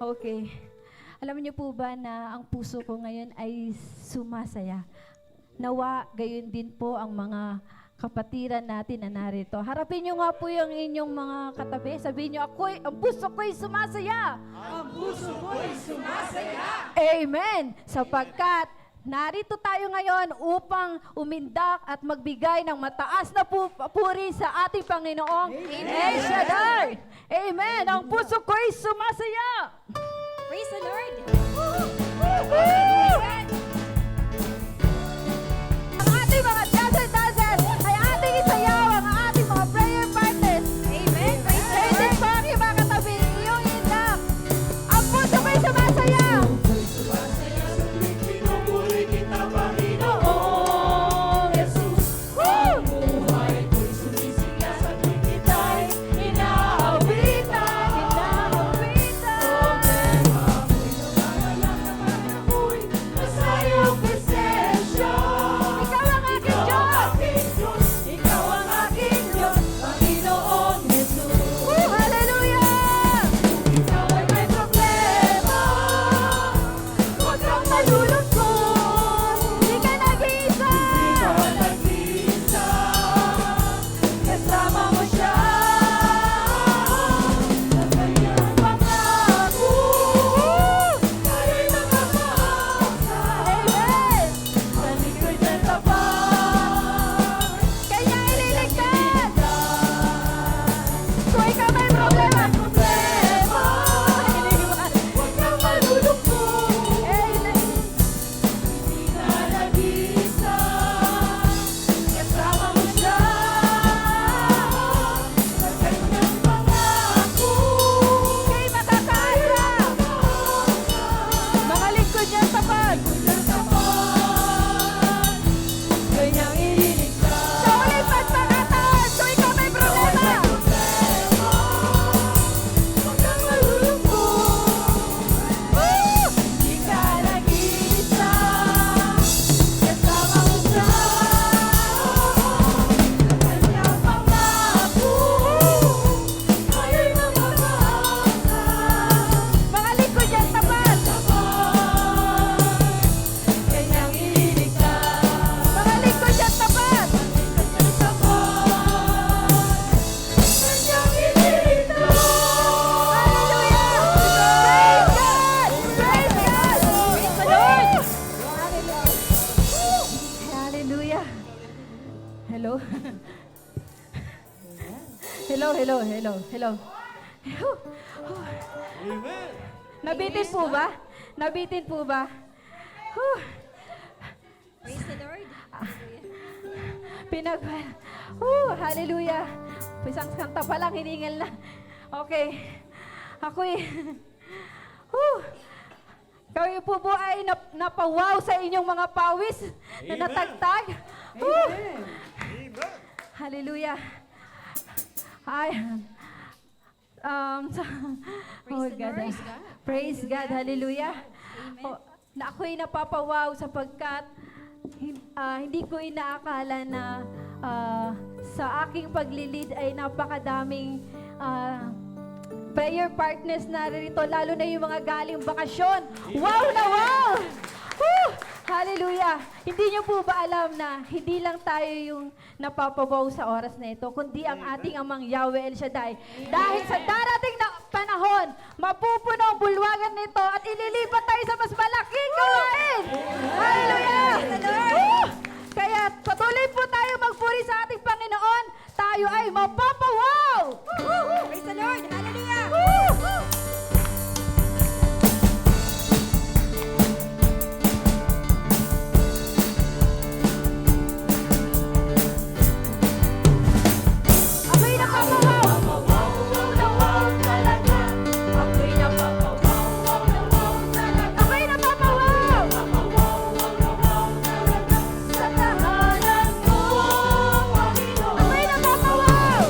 Okay. Alam niyo po ba na ang puso ko ngayon ay sumasaya? Nawa, gayon din po ang mga kapatiran natin na narito. Harapin niyo nga po yung inyong mga katabi. Sabihin niyo, ang puso ko'y sumasaya. Ang puso ko'y sumasaya. Amen! Sapagkat narito tayo ngayon upang umindak at magbigay ng mataas na puri sa ating Panginoong El Shaddai. Amen! Ang puso ko'y sumasaya. Praise the Lord! Ang ating mga dancers ay ating isayaw ang ating mga prayer partners. Amen! Praise the Pwede Lord! po ang iyong mga katabi, iyong indak. Ang puso ko'y sumasaya. Sumasaya sa tuwing pinupuri kita, Panginoong Jesus. Ang buhay ko'y sumisingya sa tuwing kita'y inaawitan. Problema ko'y namamalak naman ako'y nasa iyong presensya. Ikaw ang aking Diyos. Ikaw ang aking Diyos, Panginoong Jesus. Hallelujah! Ikaw ay may problema, huwag kang malulungkot. Hindi ka nag-iisa. Ikaw ang nag-iisa, kasama mo siya sa kanyang pangako. Kaya'y makakaasa Amen! sa likod ng tapat. Kanya ililigtas. Kung ikaw may problema, Problema, ililigtas. huwag kang malulungkot. Amen! Hindi ka nag-iisa, kasama mo siya sa kanyang pangako. Kay makakaasa. Mga lingkod niya tapat. Kanyang tapat, kanyang ililigtas. Sa ulit pagpangataon, kung ikaw may problema. Problema, huwag kang malulungkot. Hindi ka nag-iisa, kasama mo siya sa kanyang pangako. Kaya'y makakaasa. Mga lingkod niya tapat. Kanyang ililigtas. Mga lingkod niya tapat. Kanyang ililigtas. Hallelujah! Hello? Hello. Nabitin po ba? Nabitin po ba? Praise the Lord! Hallelujah. Isang kanta pa lang, hiningal na. Okay. Ako'y, kayo po po ay napawaw sa inyong mga pawis na natagtag. Hallelujah. Ay, Praise the Lord. Praise God. Hallelujah. Amen. Na ako'y napapawaw sapagkat hindi ko inaakala na sa aking paglilid ay napakadaming prayer partners na rito, lalo na yung mga galing bakasyon. Wow na wow! Woo! Hallelujah! Hindi niyo po ba alam na hindi lang tayo yung napapawaw sa oras na ito, kundi ang ating amang Yahweh El Shaddai. Dahil sa darating na panahon, mapupuno ang bulwagan nito at ililipat tayo sa mas malaking gawain! Hallelujah! Woo! Kaya patuloy po tayo magpuri sa ating Panginoon. Tayo ay mapapawaw! Praise the Lord! Hallelujah! Ako'y napapawaw! Ako'y napapawaw talaga. Ako'y napapawaw! Sa tahanan mo, Panginoon. Ako'y napapawaw!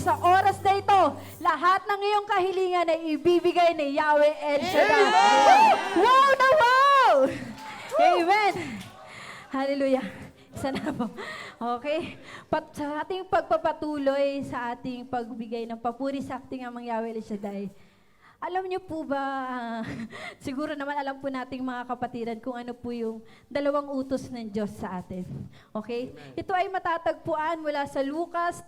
sa oras na ito, lahat ng iyong kahilingan ay ibibigay ni Yahweh El Shaddai. Wow na wow! Amen! Hallelujah! Isa na po. Okay? Sa ating pagpapatuloy, sa ating pagbigay ng papuri sa ating amang Yahweh El Shaddai, alam niyo po ba, siguro naman alam po nating mga kapatiran kung ano po yung dalawang utos ng Diyos sa atin. Okay? Ito ay matatagpuan mula sa Lucas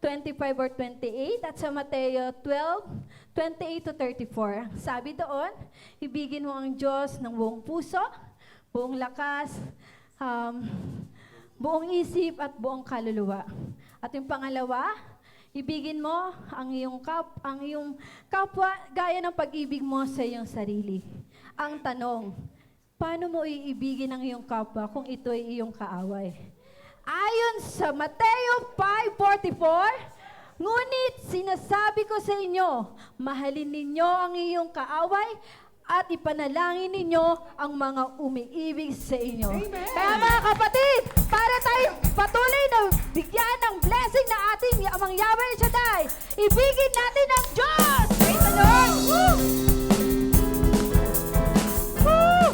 10:25 or 28 at sa Mateo 12:28 to 34. Sabi doon, ibigin mo ang Diyos ng buong puso, buong lakas, buong isip at buong kaluluwa. At yung pangalawa, ibigin mo ang iyong kapwa gaya ng pag-ibig mo sa iyong sarili. Ang tanong, paano mo iibigin ang iyong kapwa kung ito ay iyong kaaway? Ayon sa Mateo 5:44, ngunit sinasabi ko sa inyo, mahalin ninyo ang iyong kaaway at ipanalangin ninyo ang mga umiibig sa inyo. Amen. Kaya mga kapatid, para tayo patuloy na bigyan ng blessing na ating amang Yahweh El Shaddai, ibigin natin ang Diyos! Praise the Lord! Woo! Woo!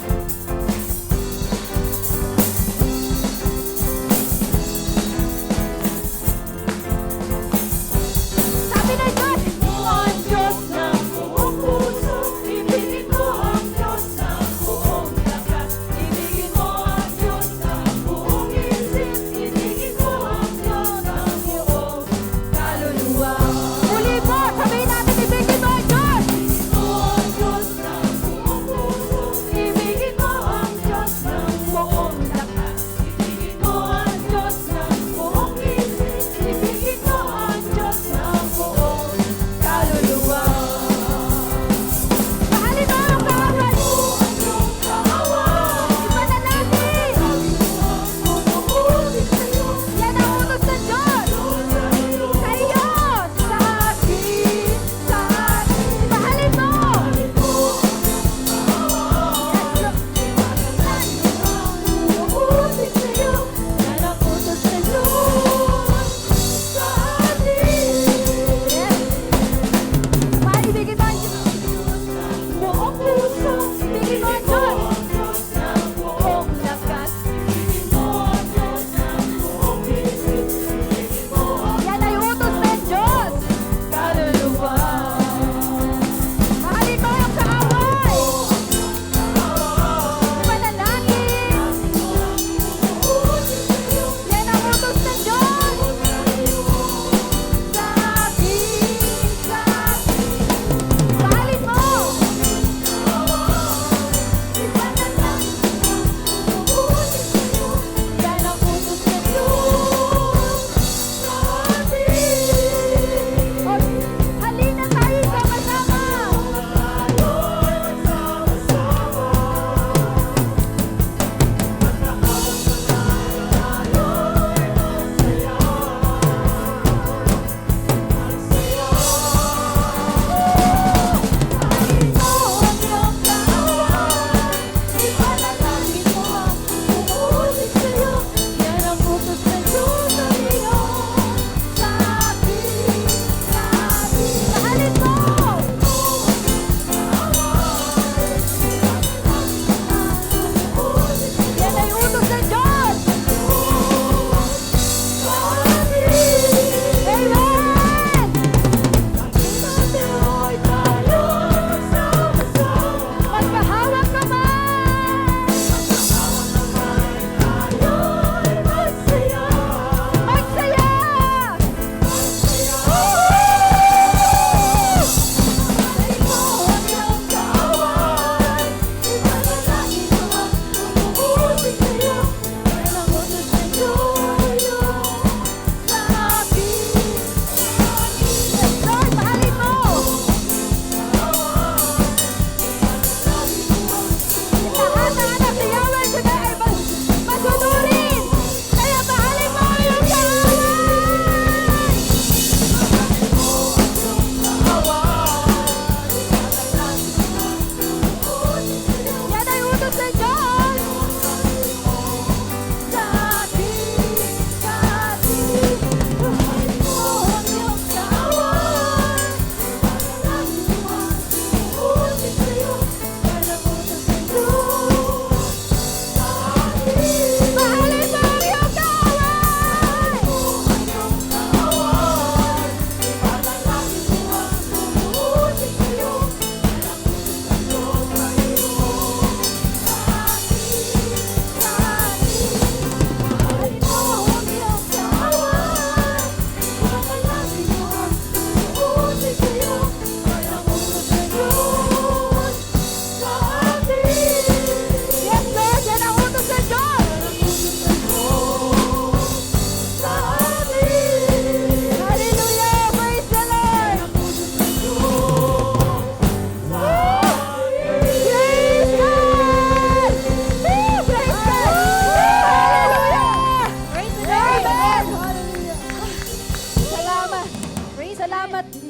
Sabi ng Diyos, mo ang Diyos ng buong puso, ibigin mo ang Diyos ng buong lakas, ibigin mo ang Diyos ng buong isip, ibigin mo ang Diyos ng buong kaluluwa. muli po,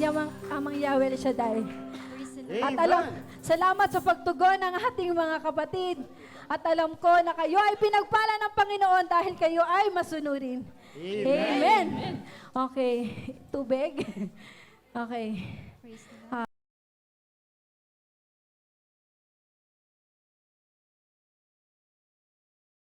Amang Yahweh El Shaddai. Praise the Lord. At salamat sa pagtugon ng ating mga kapatid. At alam ko na kayo ay pinagpala ng Panginoon dahil kayo ay masunurin. Amen. Okay. Tubig. Okay. Praise the Lord.